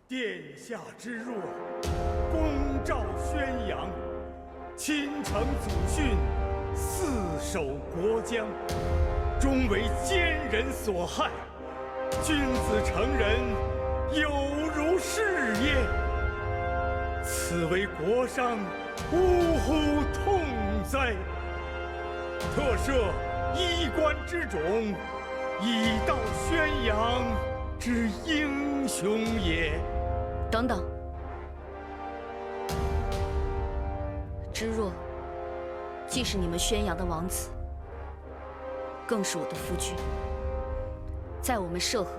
殿下之弱，公诏宣扬，亲承祖训，四守国疆，终为奸人所害。君子成人，有如是也。此为国伤，呜呼痛哉！特设衣冠之种，以道宣扬之英雄也。等等，知若既是你们宣阳的王子，更是我的夫君。在我们涉河，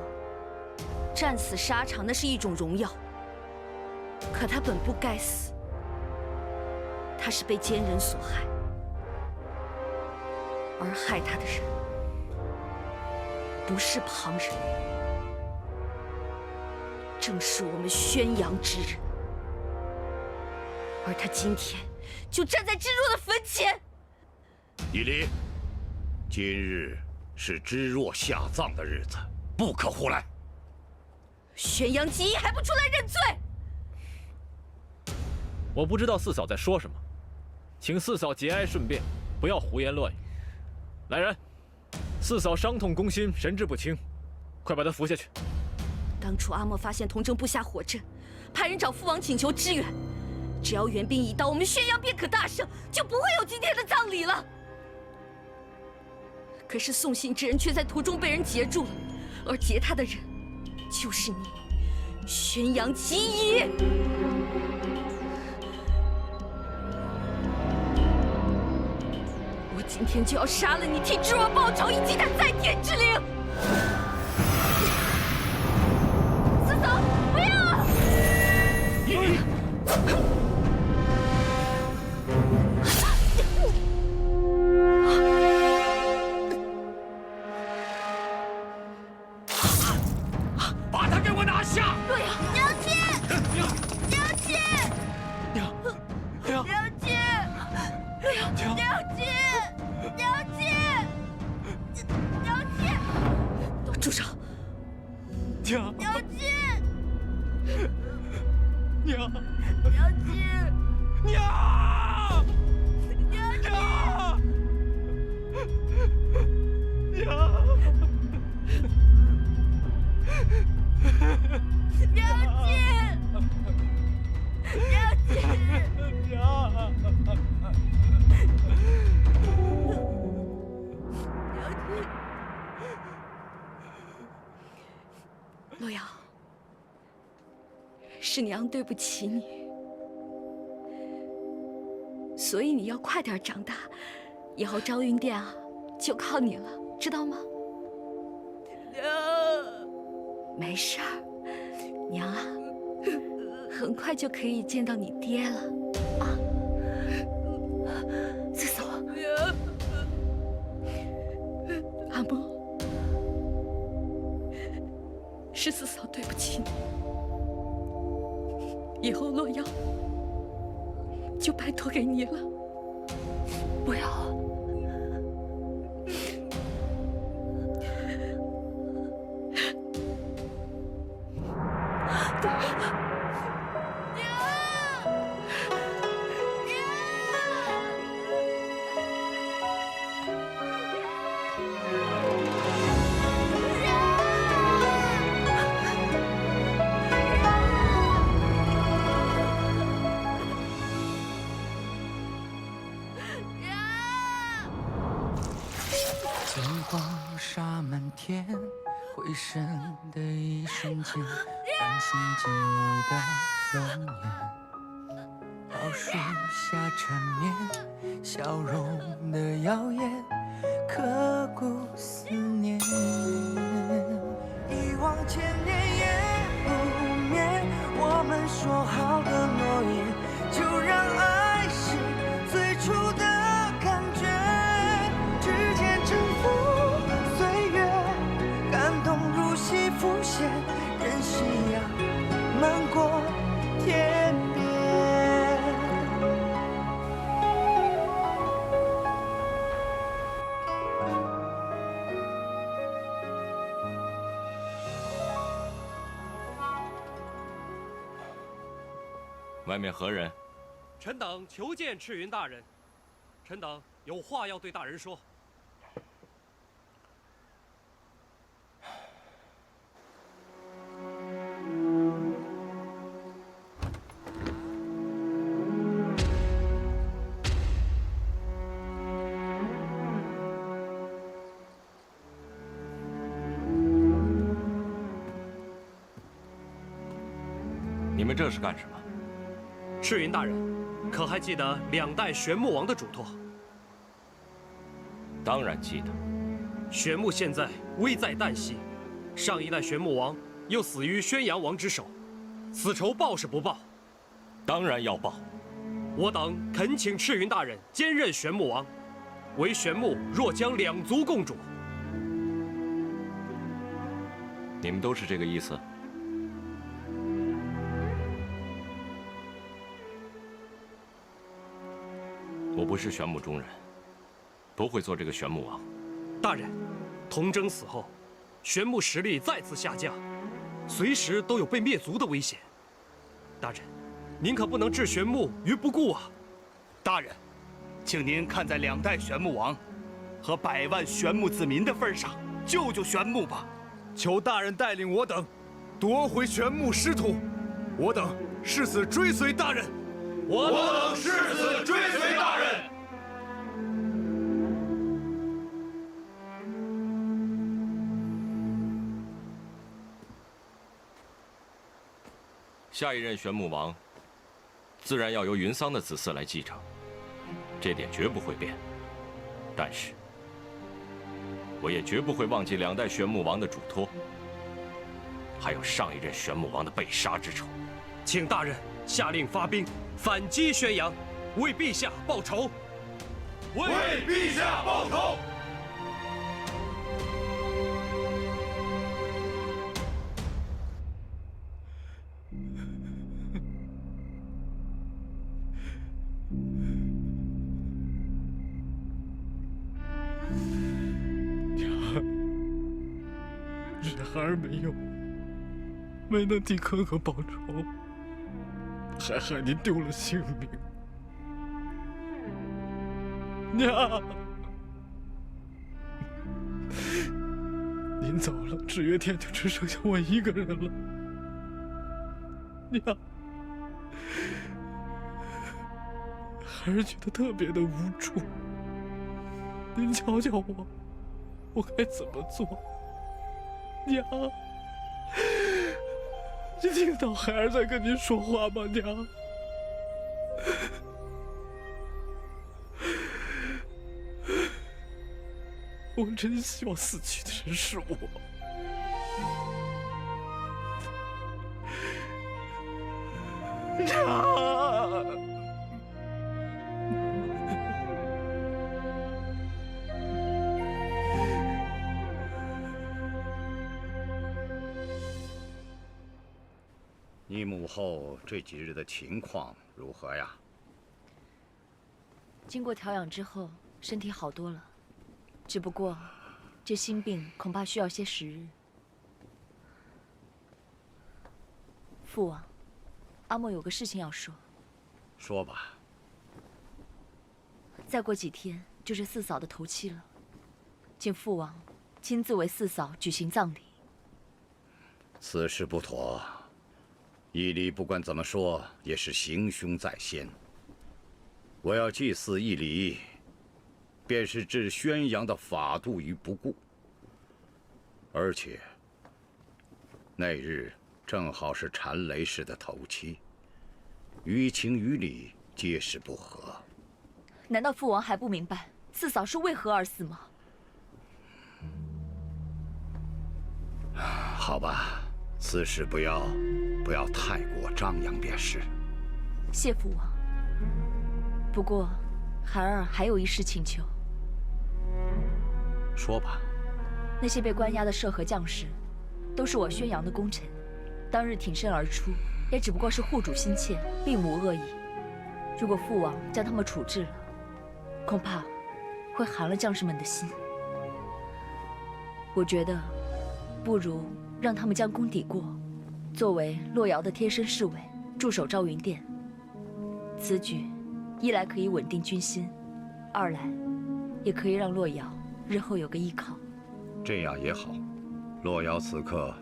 战死沙场那是一种荣耀，可他本不该死，他是被奸人所害，而害他的人不是旁人，正是我们宣阳之人，而他今天就站在知若的坟前。以离，今日是知若下葬的日子，不可胡来。宣阳吉义还不出来认罪？我不知道四嫂在说什么，请四嫂节哀顺变，不要胡言乱语。来人，四嫂伤痛攻心，神志不清，快把她扶下去。当初阿莫发现童城布下火阵，派人找父王请求支援，只要援兵一到，我们宣阳便可大胜，就不会有今天的葬礼了。可是送信之人却在途中被人截住了，而截他的人就是你，宣阳吉义。我今天就要杀了你，替知若报仇，以及他在天之灵。四嫂，不要！把他给我拿下！洛阳，娘亲，娘亲，娘，娘亲，洛阳，娘亲，娘亲，娘亲，住手！娘，娘亲，娘，娘亲，娘，娘亲，娘，娘亲，娘亲。洛阳，是娘对不起你，所以你要快点长大，以后昭云殿啊，就靠你了，知道吗？娘，没事儿，娘啊，很快就可以见到你爹了啊！四嫂，阿莫。是四嫂对不起你，以后洛阳就拜托给你了，不要。金黄沙满天，回神的一瞬间，安心进你的容颜。桃树下缠绵，笑容的耀眼，刻骨思念。一往千年也不灭，我们说好的诺言，就让爱是最初的感觉。指尖沉浮岁月，感动如戏浮现，任夕阳漫过天边。外面何人？臣等求见赤云大人。臣等有话要对大人说。你们这是干什么？赤云大人，可还记得2代玄木王的嘱托？当然记得。玄木现在危在旦夕，上一代玄木王又死于宣阳王之手，此仇报是不报？当然要报。我等恳请赤云大人兼任玄木王，为玄木若将2族共主。你们都是这个意思？我不是玄木中人，不会做这个玄木王。大人，童征死后，玄木实力再次下降，随时都有被灭族的危险。大人，您可不能置玄木于不顾啊！大人，请您看在2代玄木王和100万玄木子民的份上，救救玄木吧！求大人带领我等夺回玄木失土，我等誓死追随大人。我等誓死追随大人。下一任玄木王，自然要由云桑的子嗣来继承，这点绝不会变。但是，我也绝不会忘记2代玄木王的嘱托，还有上一任玄木王的被杀之仇。请大人下令发兵反击宣阳，为陛下报仇！为陛下报仇！是孩儿没能替哥哥报仇，还害您丢了性命。娘，您走了，日月天就只剩下我一个人了。娘，孩儿觉得特别的无助，您教教我该怎么做？娘，你听到孩儿在跟您说话吗？娘，我真希望死去的人是我。娘。你母后这几日的情况如何呀？经过调养之后，身体好多了，只不过这心病恐怕需要些时日。父王，阿莫有个事情要说。说吧。再过几天就是四嫂的头七了，请父王亲自为四嫂举行葬礼。此事不妥。义理不管怎么说也是行凶在先。我要祭祀义理，便是置宣阳的法度于不顾。而且那日正好是禅雷氏的头七，于情于理皆是不合。难道父王还不明白四嫂是为何而死吗？好吧，此事不要太过张扬便是。谢父王。不过，孩儿还有一事请求。说吧。那些被关押的涉河将士，都是我宣阳的功臣，当日挺身而出，也只不过是护主心切，并无恶意。如果父王将他们处置了，恐怕会寒了将士们的心。我觉得，不如让他们将功抵过，作为洛瑶的贴身侍卫，驻守昭云殿，此举，一来可以稳定军心，二来也可以让洛瑶日后有个依靠。这样也好，洛瑶此刻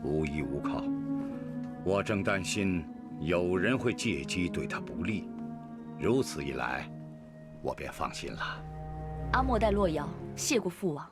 无依无靠，我正担心有人会借机对她不利。如此一来，我便放心了。阿莫代洛瑶谢过父王。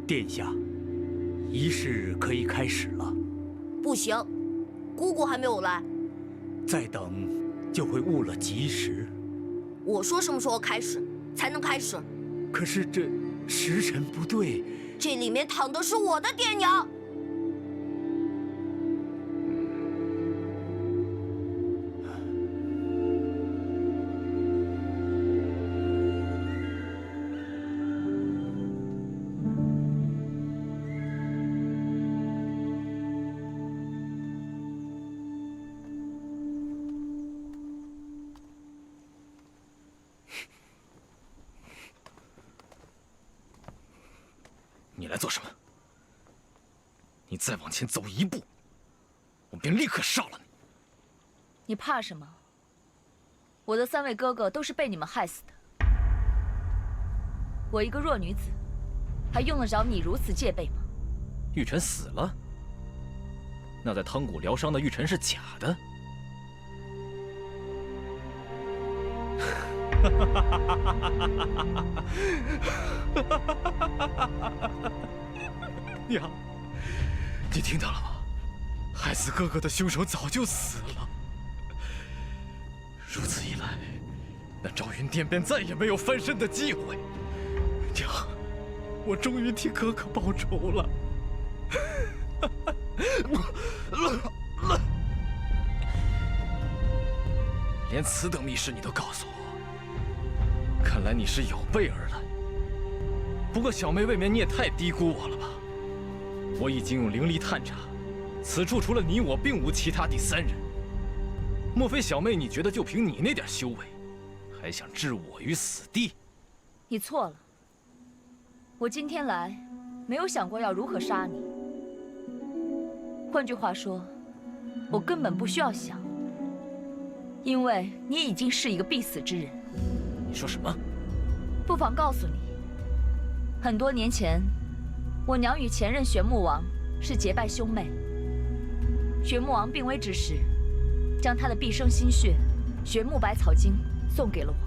殿下，仪式可以开始了。不行，姑姑还没有来，再等就会误了吉时。我说什么时候开始才能开始？可是这时辰不对，这里面躺的是我的爹娘。你来做什么？你再往前走一步，我便立刻杀了你！你怕什么？我的3位哥哥都是被你们害死的。我一个弱女子，还用得着你如此戒备吗？玉晨死了，那在汤谷疗伤的玉晨是假的。娘，你听到了吗？害死哥哥的凶手早就死了。如此一来，那昭云殿便再也没有翻身的机会。娘，我终于替哥哥报仇了。连此等密事你都告诉我，看来你是有备而来。不过小妹，未免你也太低估我了吧？我已经用灵力探查，此处除了你我，并无其他第3人。莫非小妹你觉得就凭你那点修为，还想置我于死地？你错了。我今天来，没有想过要如何杀你。换句话说，我根本不需要想。因为你已经是一个必死之人。你说什么？不妨告诉你，很多年前，我娘与前任玄穆王是结拜兄妹。玄穆王病危之时，将他的毕生心血玄穆百草经送给了我。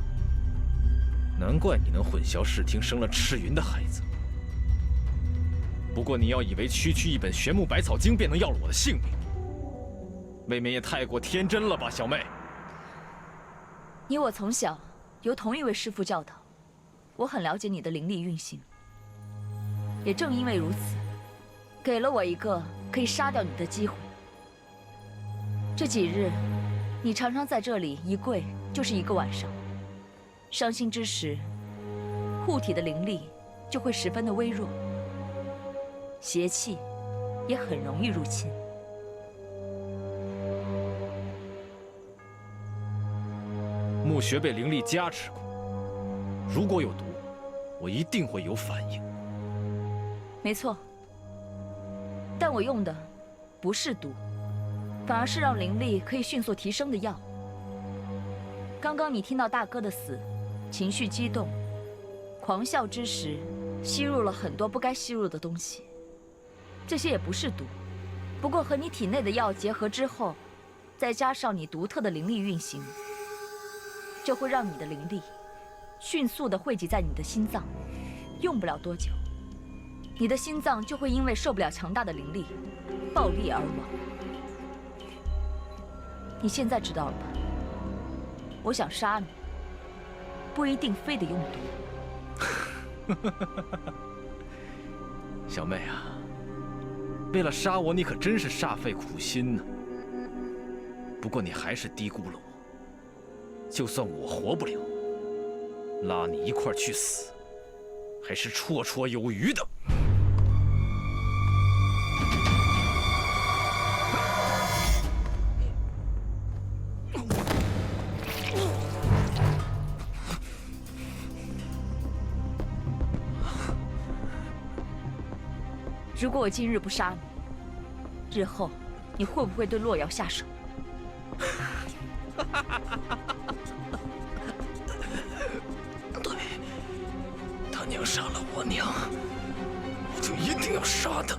难怪你能混淆视听，生了赤云的孩子。不过你要以为区区一本玄穆百草经便能要了我的性命，未免也太过天真了吧，小妹。你我从小由同一位师父教导，我很了解你的灵力运行。也正因为如此，给了我一个可以杀掉你的机会。这几日，你常常在这里一跪就是1个晚上。伤心之时，护体的灵力就会十分的微弱，邪气也很容易入侵。墓穴被灵力加持过，如果有毒，我一定会有反应。没错，但我用的不是毒，反而是让灵力可以迅速提升的药。刚刚你听到大哥的死，情绪激动，狂笑之时，吸入了很多不该吸入的东西。这些也不是毒，不过和你体内的药结合之后，再加上你独特的灵力运行，就会让你的灵力迅速地汇集在你的心脏，用不了多久，你的心脏就会因为受不了强大的灵力，爆裂而亡。你现在知道了吧？我想杀你，不一定非得用毒。小妹啊，为了杀我，你可真是煞费苦心呢。不过你还是低估了我。就算我活不了，拉你一块儿去死，还是绰绰有余的。如果我今日不杀你，日后你会不会对洛瑶下手？对，他娘杀了我娘，我就一定要杀他。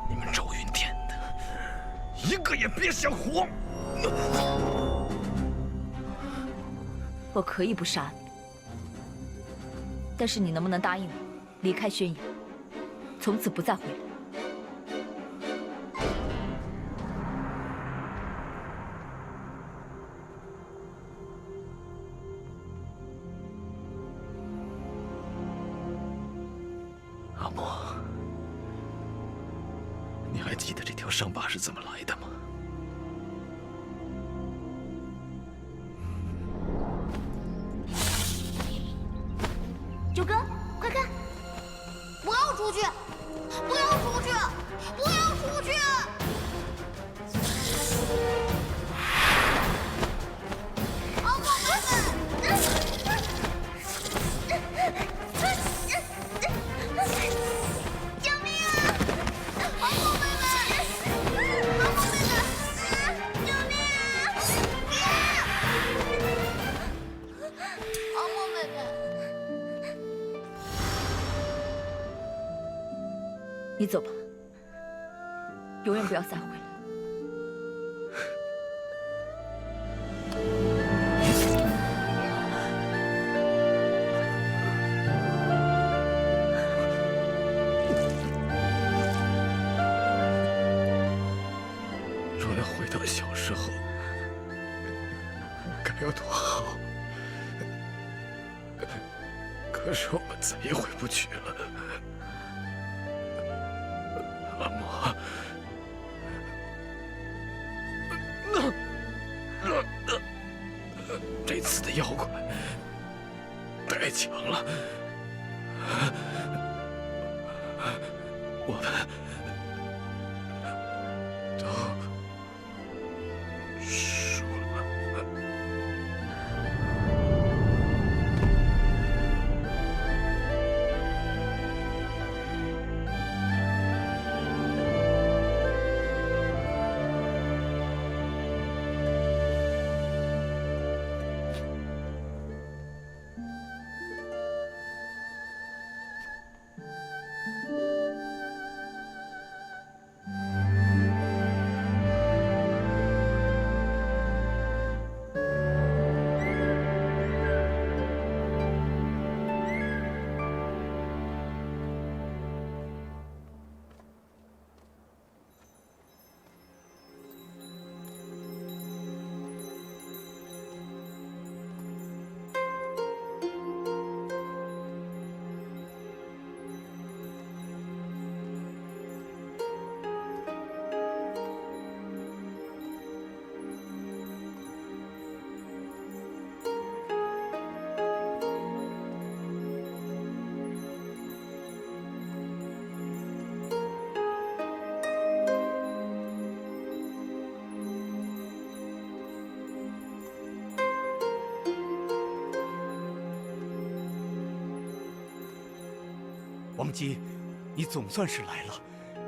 你们赵云天的，一个也别想活！我可以不杀你，但是你能不能答应我，离开宣阳，从此不再回来？阿莫，你还记得这条伤疤是怎么来的吗？九哥，快看！不要出去！不要出去！不要出去！阿莫妹妹！救命啊！阿莫妹妹！阿莫妹妹！救命啊！阿莫妹妹！你走吧，永远不要再回来。若要回到小时候，该有多好！可是我们再也回不去了。阿莫，这次的妖怪太强了，我们都输了。王姬，你总算是来了，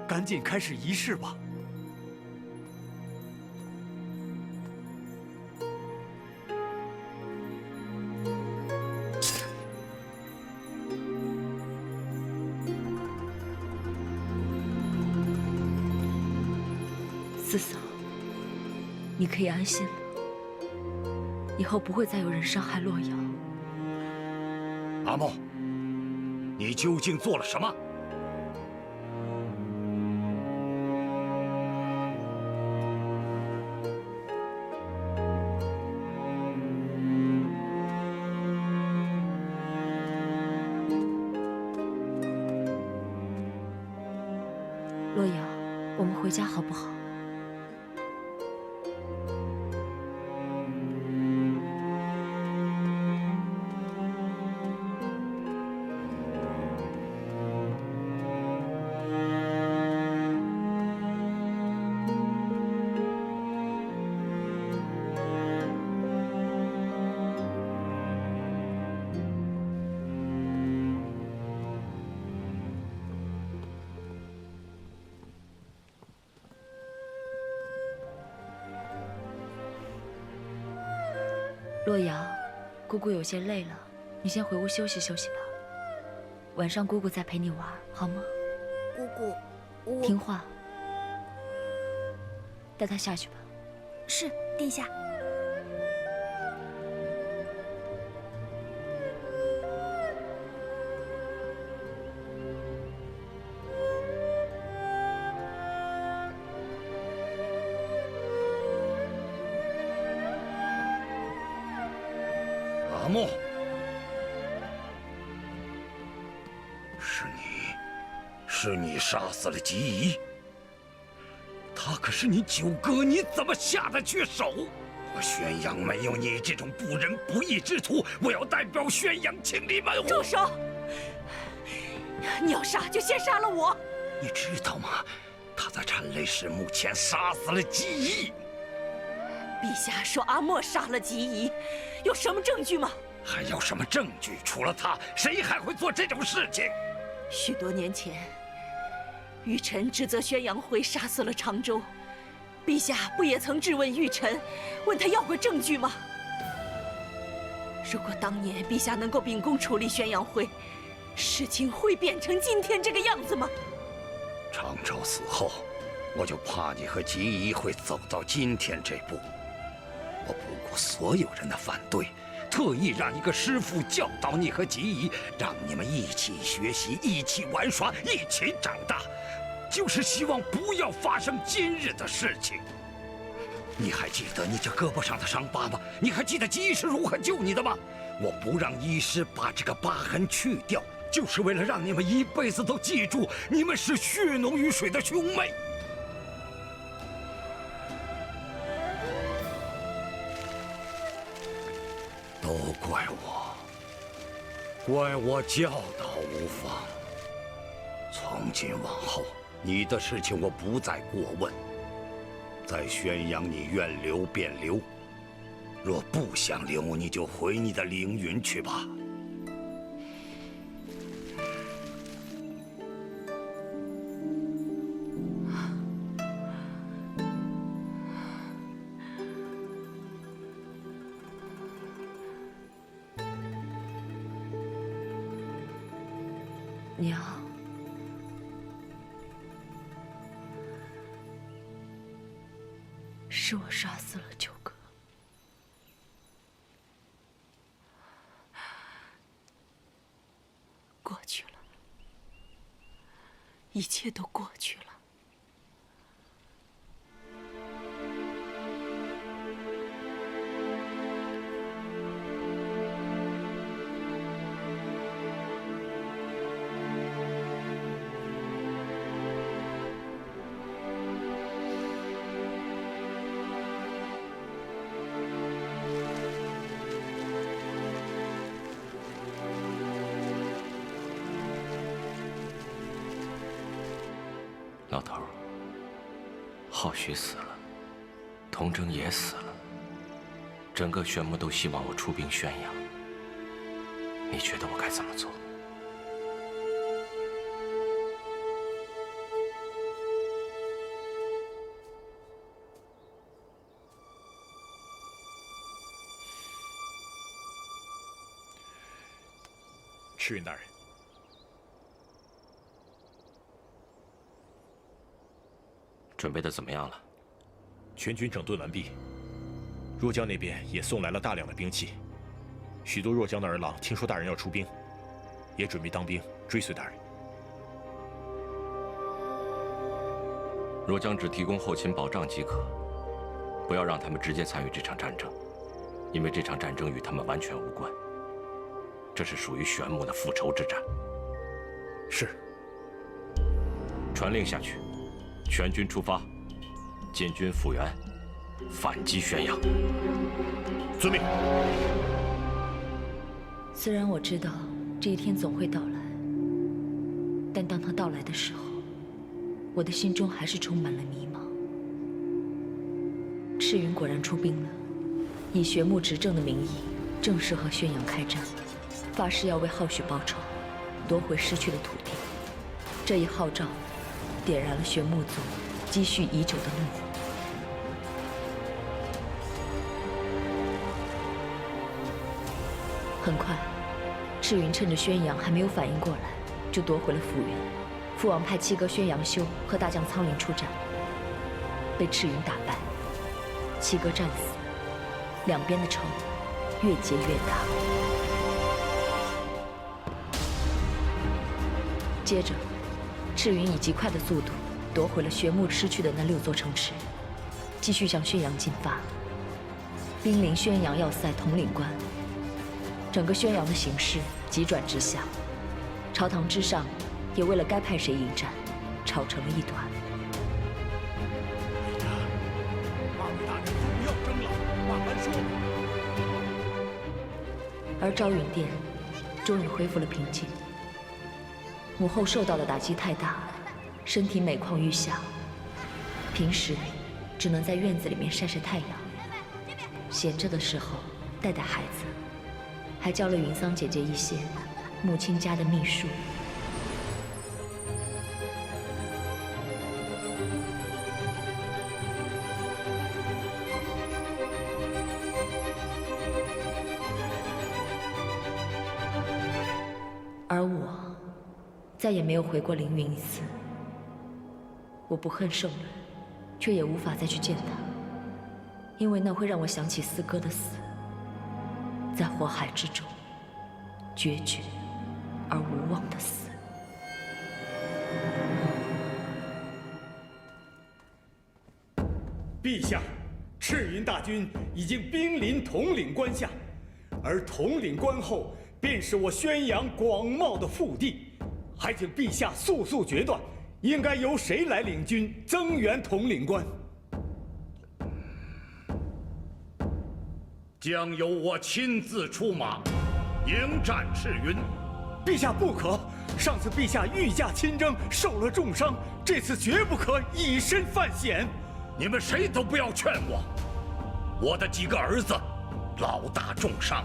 赶紧开始仪式吧。四嫂，你可以安心了，以后不会再有人伤害洛瑶。阿莫，你究竟做了什么？洛瑶，我们回家好不好？洛阳，姑姑有些累了，你先回屋休息休息吧。晚上姑姑再陪你玩，好吗？姑姑，我听话，带她下去吧。是殿下。阿莫，是你杀死了吉仪。他可是你九哥，你怎么下得去手？我宣阳没有你这种不仁不义之徒，我要代表宣阳清理门户。住手！你要杀就先杀了我。你知道吗？他在陈雷氏墓前杀死了吉仪。陛下说阿莫杀了吉仪，有什么证据吗？还有什么证据？除了他，谁还会做这种事情？许多年前，玉臣指责宣阳会杀死了常州，陛下不也曾质问玉臣，问他要过证据吗？如果当年陛下能够秉公处理宣阳会，事情会变成今天这个样子吗？常州死后，我就怕你和吉仪会走到今天这步。我不顾所有人的反对，特意让一个师傅教导你和吉仪，让你们一起学习，一起玩耍，一起长大，就是希望不要发生今日的事情。你还记得你这胳膊上的伤疤吗？你还记得吉仪是如何救你的吗？我不让医师把这个疤痕去掉，就是为了让你们一辈子都记住，你们是血浓于水的兄妹。都怪我，怪我教导无方。从今往后，你的事情我不再过问。在宣阳，你愿留便留；若不想留，你就回你的凌云去吧。娘，是我杀死了九哥。过去了，一切都过去了。老头儿，浩许死了，童真也死了，整个玄牧都希望我出兵宣阳。你觉得我该怎么做？赤云大人，准备的怎么样了？全军整顿完毕，若江那边也送来了大量的兵器，许多若江的儿郎听说大人要出兵，也准备当兵追随大人。若江只提供后勤保障即可，不要让他们直接参与这场战争，因为这场战争与他们完全无关。这是属于玄牧的复仇之战。是。传令下去，全军出发，进军复原，反击宣阳。遵命。虽然我知道这一天总会到来，但当它到来的时候，我的心中还是充满了迷茫。赤云果然出兵了，以玄牧执政的名义，正式和宣阳开战，发誓要为浩许报仇，夺回失去的土地。这一号召，点燃了玄牧族积蓄已久的怒火。 ，很快，赤云趁着宣阳还没有反应过来，就夺回了府原。父王派七哥宣阳修和大将苍林出战，被赤云打败，七哥战死，两边的仇越结越大。接着，赤云以极快的速度夺回了玄牧失去的那6座城池，继续向宣阳进发，兵临宣阳要塞统领关。整个宣阳的形势急转直下，朝堂之上也为了该派谁迎战，吵成了一团。二位大人不要争了，慢慢说。而昭云殿终于恢复了平静。母后受到的打击太大，身体每况愈下，平时只能在院子里面晒晒太阳，闲着的时候带带孩子，还教了云桑姐姐一些母亲家的秘术。而我再也没有回过凌云一次。我不恨圣人，却也无法再去见他，因为那会让我想起四哥的死，在火海之中，决绝而无望的死。陛下，赤云大军已经兵临统领关下，而统领关后便是我宣阳广袤的腹地，还请陛下速速决断，应该由谁来领军增援统领关？将由我亲自出马，迎战赤云。陛下不可！上次陛下御驾亲征，受了重伤，这次绝不可以身犯险。你们谁都不要劝我，我的几个儿子，老大重伤，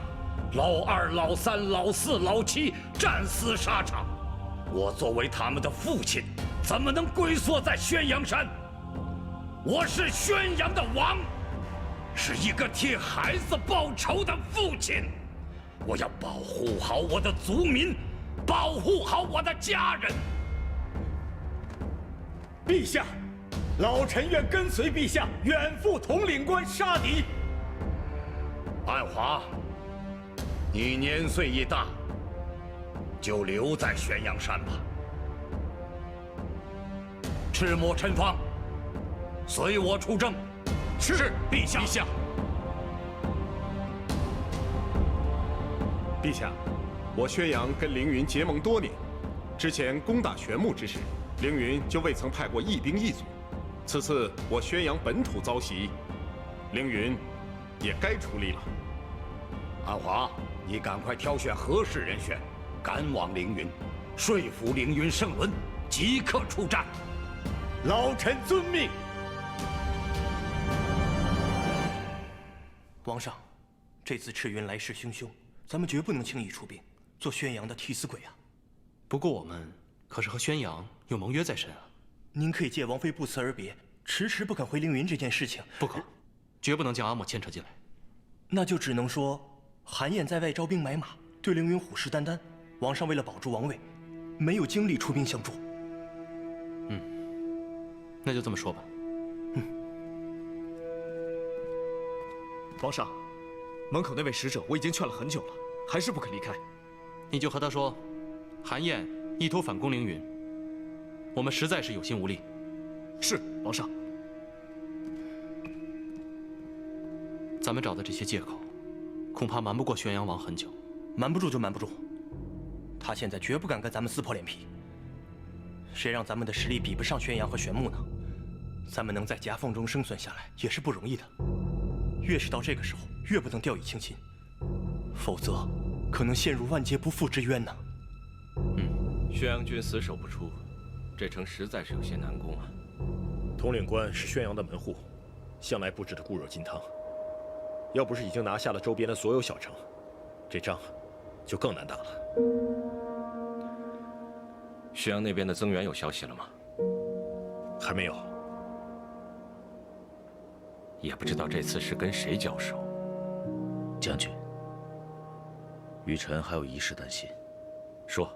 老二、老三、老四、老七战死沙场。我作为他们的父亲，怎么能龟缩在宣阳山？我是宣阳的王，是一个替孩子报仇的父亲。我要保护好我的族民，保护好我的家人。陛下，老臣愿跟随陛下远赴统领关杀敌。安华，你年岁已大，就留在宣阳山吧。赤墨陈方，随我出征。是，陛下。陛下，陛下，我宣阳跟凌云结盟多年，之前攻打玄牧之时，凌云就未曾派过一兵一卒。此次我宣阳本土遭袭，凌云也该出力了。安华，你赶快挑选合适人选，赶往凌云，说服凌云圣伦，即刻出战。老臣遵命。皇上，这次赤云来势汹汹，咱们绝不能轻易出兵，做宣阳的替死鬼啊！不过我们可是和宣阳有盟约在身啊。您可以借王妃不辞而别，迟迟不肯回凌云这件事情，不可，绝不能将阿莫牵扯进来。那就只能说，韩燕在外招兵买马，对凌云虎视眈眈，王上为了保住王位，没有精力出兵相助。那就这么说吧。皇上，门口那位使者我已经劝了很久了，还是不肯离开。你就和他说，韩燕意图反攻凌云，我们实在是有心无力。是，皇上。咱们找的这些借口，恐怕瞒不过宣阳王很久。瞒不住就瞒不住，他现在绝不敢跟咱们撕破脸皮。谁让咱们的实力比不上宣阳和玄牧呢？咱们能在夹缝中生存下来也是不容易的。越是到这个时候，越不能掉以轻心，否则可能陷入万劫不复之冤呢。宣阳军死守不出，这城实在是有些难攻啊。统领关是宣阳的门户，向来布置的固若金汤。要不是已经拿下了周边的所有小城，这仗就更难打了。宣阳那边的增援有消息了吗？还没有。也不知道这次是跟谁交手。将军，雨辰还有一事担心。说。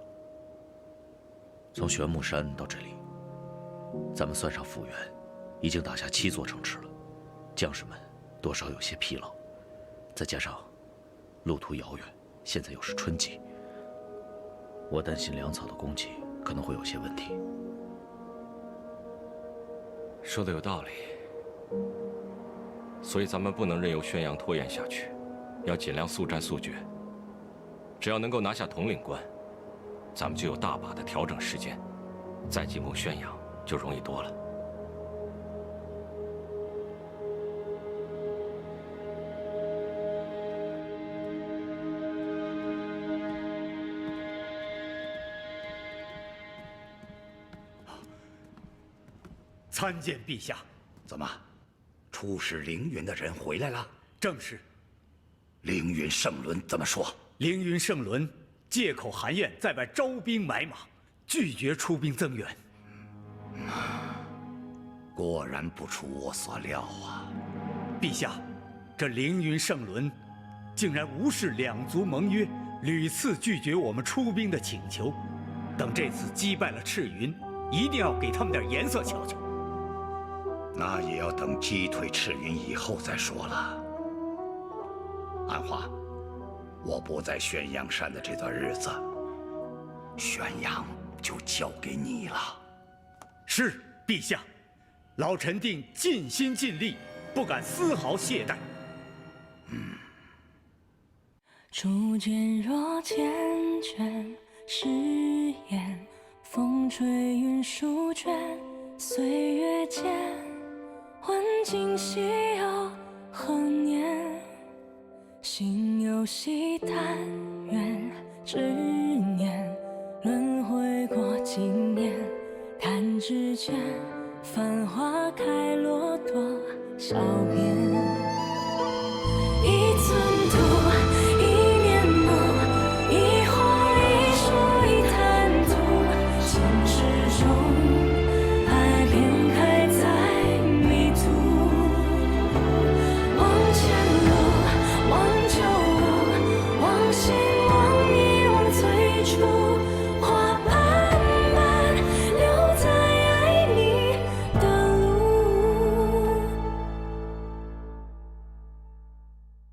从玄木山到这里，咱们算上复原，已经打下7座城池了，将士们多少有些疲劳，再加上路途遥远，现在又是春季，我担心粮草的供给可能会有些问题。说的有道理，所以咱们不能任由宣阳拖延下去，要尽量速战速决。只要能够拿下统领关，咱们就有大把的调整时间，再进攻宣阳就容易多了。参见陛下。怎么，出使凌云的人回来了？正是。凌云圣伦怎么说？凌云圣伦借口韩燕在外招兵买马，拒绝出兵增援。果然不出我所料啊！陛下，这凌云圣伦竟然无视两族盟约，屡次拒绝我们出兵的请求。等这次击败了赤云，一定要给他们点颜色瞧瞧。那也要等击退赤云以后再说了。安华，我不在玄阳山的这段日子，玄阳就交给你了。是，陛下，老臣定尽心尽力，不敢丝毫懈怠。初见若缱绻誓言，风吹云舒卷，岁月间，问今夕又何年？心有惜，但愿执念，轮回过经年。弹指间，繁花开落多少遍。